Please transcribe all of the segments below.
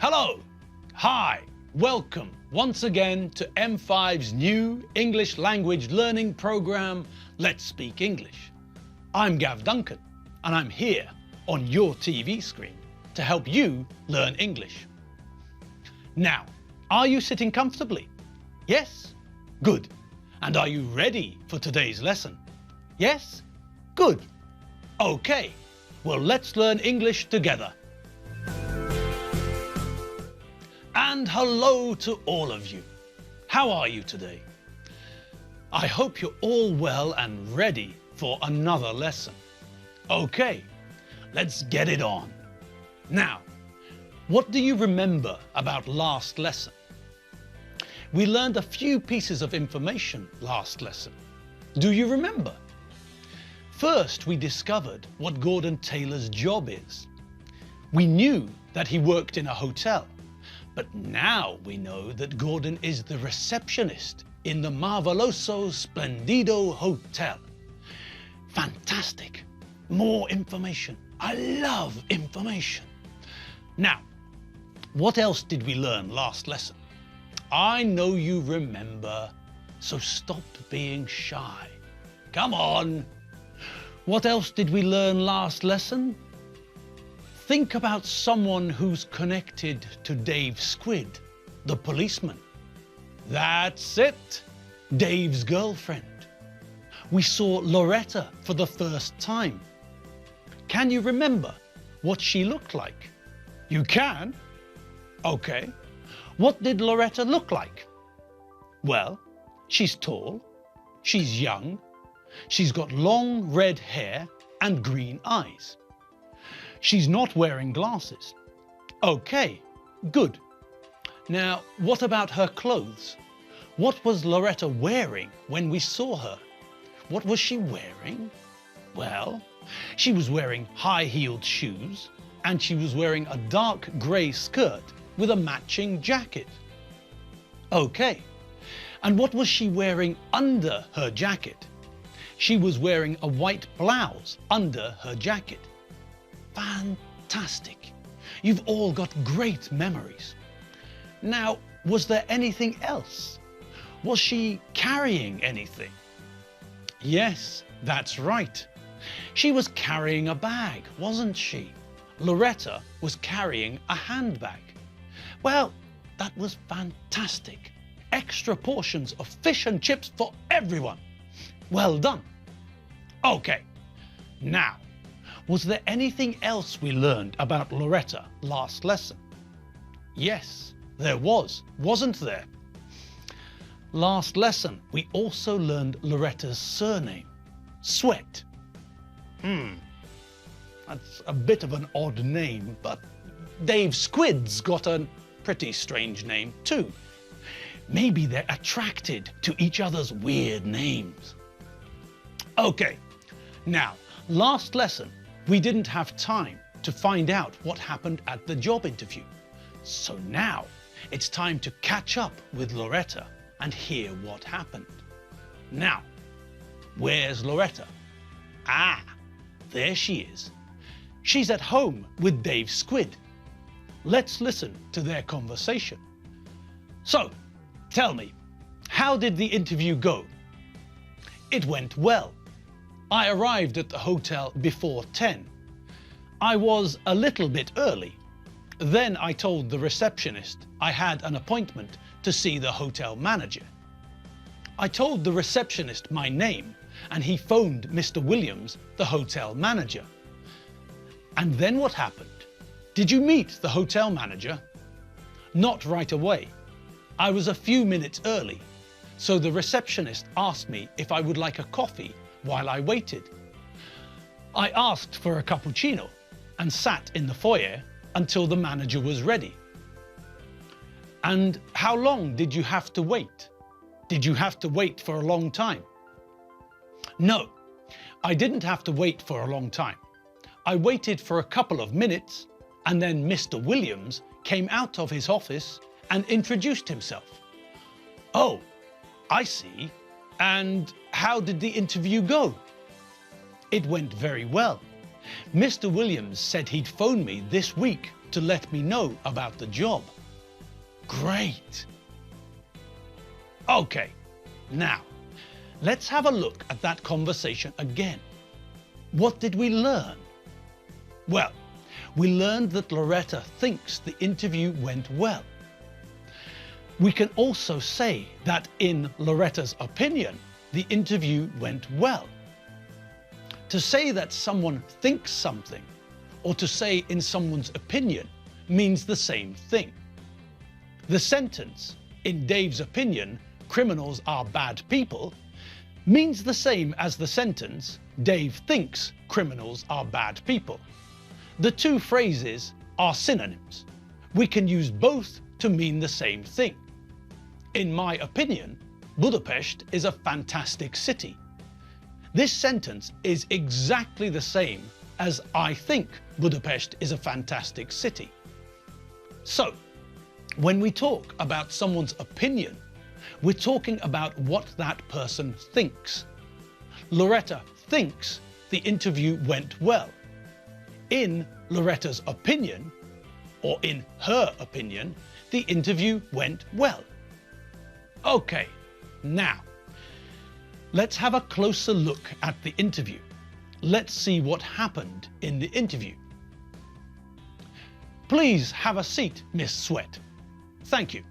Hello, hi, welcome once again to M5's new English language learning program, Let's Speak English. I'm Gav Duncan and I'm here on your TV screen to help you learn English. Now, are you sitting comfortably? Yes? Good. And are you ready for today's lesson? Yes? Good. Okay, well, let's learn English together. And hello to all of you. How are you today? I hope you're all well and ready for another lesson. Okay, let's get it on. Now, what do you remember about last lesson? We learned a few pieces of information last lesson. Do you remember? First, we discovered what Gordon Taylor's job is. We knew that he worked in a hotel, but now we know that Gordon is the receptionist in the Marveloso Splendido Hotel. Fantastic! More information. I love information. Now, what else did we learn last lesson? I know you remember, so stop being shy. Come on! What else did we learn last lesson? Think about someone who's connected to Dave Squid, the policeman. That's it! Dave's girlfriend. We saw Loretta for the first time. Can you remember what she looked like? You can? Okay. What did Loretta look like? Well, she's tall, she's young, she's got long red hair and green eyes. She's not wearing glasses. Okay, good. Now, what about her clothes? What was Loretta wearing when we saw her? What was she wearing? Well, she was wearing high-heeled shoes and she was wearing a dark grey skirt with a matching jacket. Okay, and what was she wearing under her jacket? She was wearing a white blouse under her jacket. Fantastic! You've all got great memories. Now, was there anything else? Was she carrying anything? Yes, that's right. She was carrying a bag, wasn't she? Loretta was carrying a handbag. Well, that was fantastic. Extra portions of fish and chips for everyone. Well done. Okay, now, was there anything else we learned about Loretta last lesson? Yes, there was, wasn't there? Last lesson, we also learned Loretta's surname, Sweat. That's a bit of an odd name, but Dave Squid's got a pretty strange name too. Maybe they're attracted to each other's weird names. Okay, now, last lesson, we didn't have time to find out what happened at the job interview. So now, it's time to catch up with Loretta and hear what happened. Now, where's Loretta? Ah, there she is. She's at home with Dave Squid. Let's listen to their conversation. So, tell me, how did the interview go? It went well. I arrived at the hotel before 10. I was a little bit early. Then I told the receptionist I had an appointment to see the hotel manager. I told the receptionist my name and he phoned Mr. Williams, the hotel manager. And then what happened? Did you meet the hotel manager? Not right away. I was a few minutes early, so the receptionist asked me if I would like a coffee while I waited. I asked for a cappuccino and sat in the foyer until the manager was ready. And how long did you have to wait? Did you have to wait for a long time? No, I didn't have to wait for a long time. I waited for a couple of minutes and then Mr. Williams came out of his office and introduced himself. Oh, I see. And how did the interview go? It went very well. Mr. Williams said he'd phone me this week to let me know about the job. Great. Okay, now let's have a look at that conversation again. What did we learn? Well, we learned that Loretta thinks the interview went well. We can also say that in Loretta's opinion, the interview went well. To say that someone thinks something, or to say in someone's opinion, means the same thing. The sentence, in Dave's opinion, criminals are bad people, means the same as the sentence, Dave thinks criminals are bad people. The two phrases are synonyms. We can use both to mean the same thing. In my opinion, Budapest is a fantastic city. This sentence is exactly the same as I think Budapest is a fantastic city. So, when we talk about someone's opinion, we're talking about what that person thinks. Loretta thinks the interview went well. In Loretta's opinion, or in her opinion, the interview went well. Okay, now, let's have a closer look at the interview. Let's see what happened in the interview. Please have a seat, Miss Sweat. Thank you.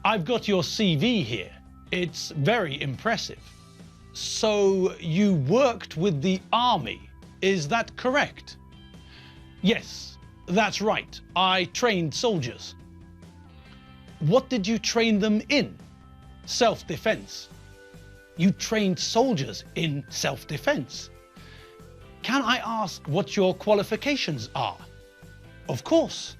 I've got your CV here. It's very impressive. So you worked with the army, is that correct? Yes, that's right. I trained soldiers. What did you train them in? Self-defense. You trained soldiers in self-defense. Can I ask what your qualifications are? Of course.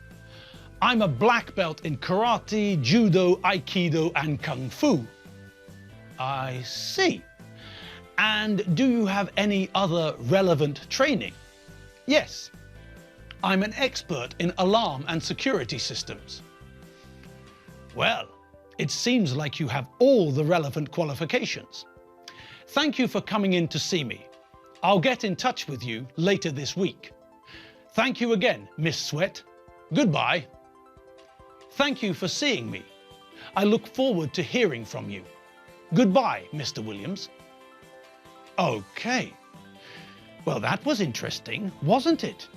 I'm a black belt in karate, judo, aikido, and kung fu. I see. And do you have any other relevant training? Yes. I'm an expert in alarm and security systems. Well, it seems like you have all the relevant qualifications. Thank you for coming in to see me. I'll get in touch with you later this week. Thank you again, Miss Sweat. Goodbye. Thank you for seeing me. I look forward to hearing from you. Goodbye, Mr. Williams. Okay. Well, that was interesting, wasn't it?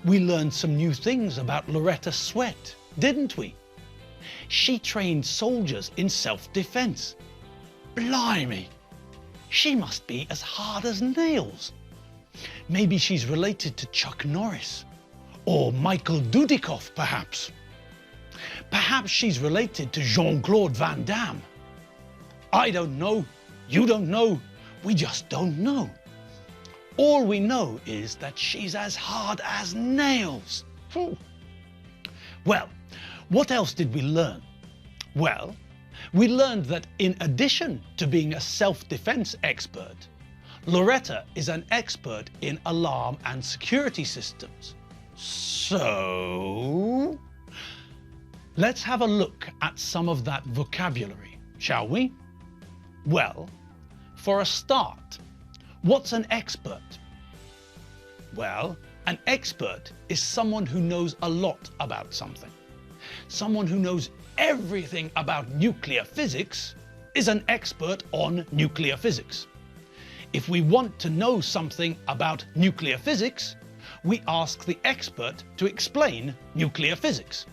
We learned some new things about Loretta Sweat, didn't we? She trained soldiers in self-defense. Blimey! She must be as hard as nails. Maybe she's related to Chuck Norris. Or Michael Dudikoff, perhaps. Perhaps she's related to Jean-Claude Van Damme. I don't know. You don't know. We just don't know. All we know is that she's as hard as nails. Well, what else did we learn? Well, we learned that in addition to being a self-defense expert, Loretta is an expert in alarm and security systems. So, let's have a look at some of that vocabulary, shall we? Well, for a start, what's an expert? Well, an expert is someone who knows a lot about something. Someone who knows everything about nuclear physics is an expert on nuclear physics. If we want to know something about nuclear physics, we ask the expert to explain nuclear physics.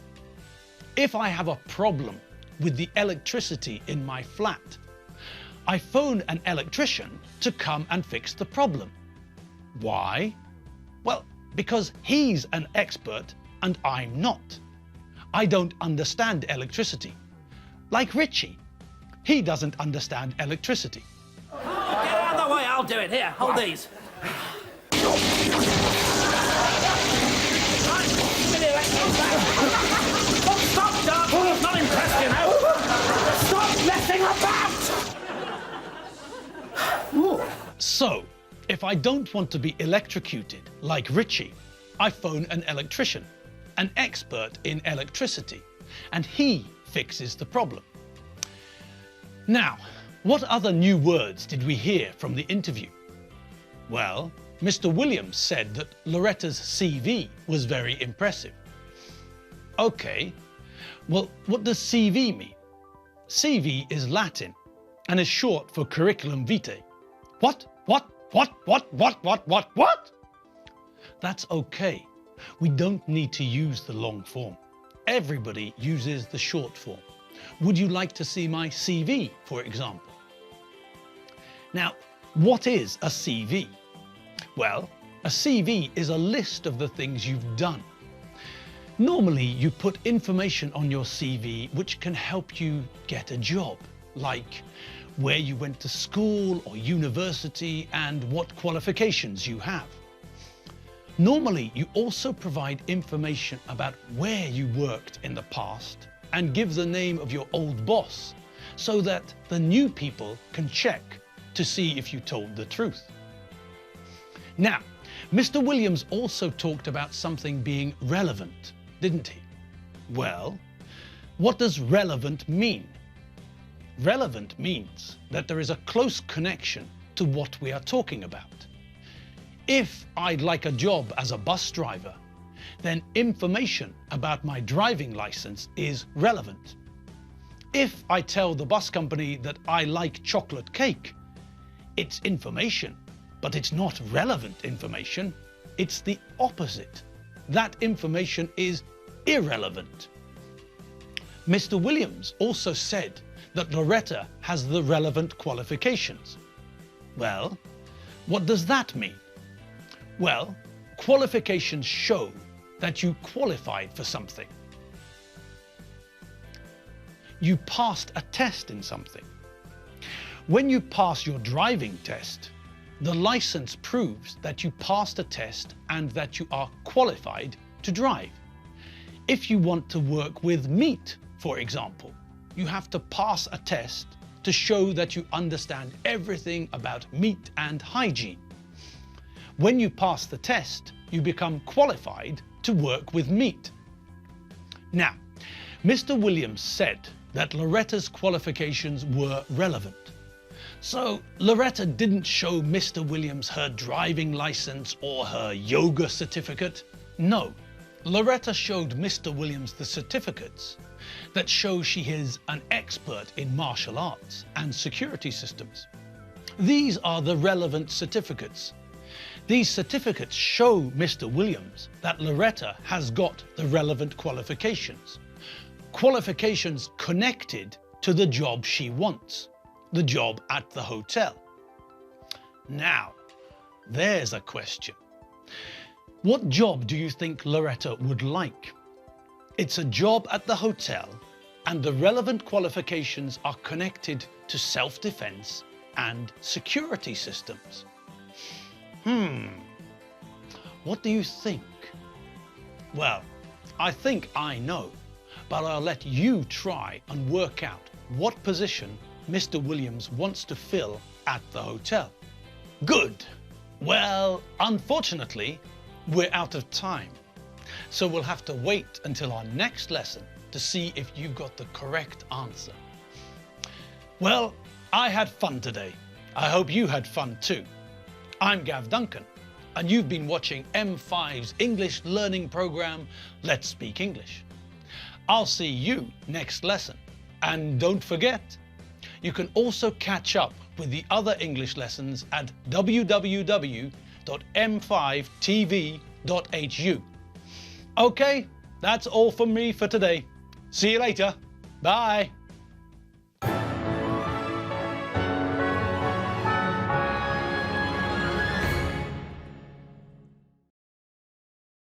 If I have a problem with the electricity in my flat, I phone an electrician to come and fix the problem. Why? Well, because he's an expert and I'm not. I don't understand electricity. Like Richie, he doesn't understand electricity. Get out of the way, I'll do it. Here, hold these. Stop, Dark! It's not impressed, you know! Stop messing about! So, if I don't want to be electrocuted like Richie, I phone an electrician, an expert in electricity, and he fixes the problem. Now, what other new words did we hear from the interview? Well, Mr. Williams said that Loretta's CV was very impressive. Okay, well, what does CV mean? CV is Latin and is short for curriculum vitae. What? That's okay. We don't need to use the long form. Everybody uses the short form. Would you like to see my CV, for example? Now, what is a CV? Well, a CV is a list of the things you've done. Normally, you put information on your CV which can help you get a job, like where you went to school or university and what qualifications you have. Normally, you also provide information about where you worked in the past and give the name of your old boss so that the new people can check to see if you told the truth. Now, Mr. Williams also talked about something being relevant, didn't he? Well, what does relevant mean? Relevant means that there is a close connection to what we are talking about. If I'd like a job as a bus driver, then information about my driving license is relevant. If I tell the bus company that I like chocolate cake, it's information, but it's not relevant information. It's the opposite. That information is irrelevant. Mr. Williams also said that Loretta has the relevant qualifications. Well, what does that mean? Well, qualifications show that you qualified for something. You passed a test in something. When you pass your driving test, the license proves that you passed a test and that you are qualified to drive. If you want to work with meat, for example, you have to pass a test to show that you understand everything about meat and hygiene. When you pass the test, you become qualified to work with meat. Now, Mr. Williams said that Loretta's qualifications were relevant. So Loretta didn't show Mr. Williams her driving license or her yoga certificate. No, Loretta showed Mr. Williams the certificates that show she is an expert in martial arts and security systems. These are the relevant certificates. These certificates show Mr. Williams that Loretta has got the relevant qualifications. Qualifications connected to the job she wants, the job at the hotel. Now, there's a question. What job do you think Loretta would like? It's a job at the hotel, and the relevant qualifications are connected to self-defense and security systems. What do you think? Well, I think I know, but I'll let you try and work out what position Mr. Williams wants to fill at the hotel. Good. Well, unfortunately, we're out of time. So we'll have to wait until our next lesson to see if you got the correct answer. Well, I had fun today. I hope you had fun too. I'm Gav Duncan, and you've been watching M5's English learning program, Let's Speak English. I'll see you next lesson. And don't forget, you can also catch up with the other English lessons at www.m5tv.hu. Okay, that's all from me for today. See you later. Bye.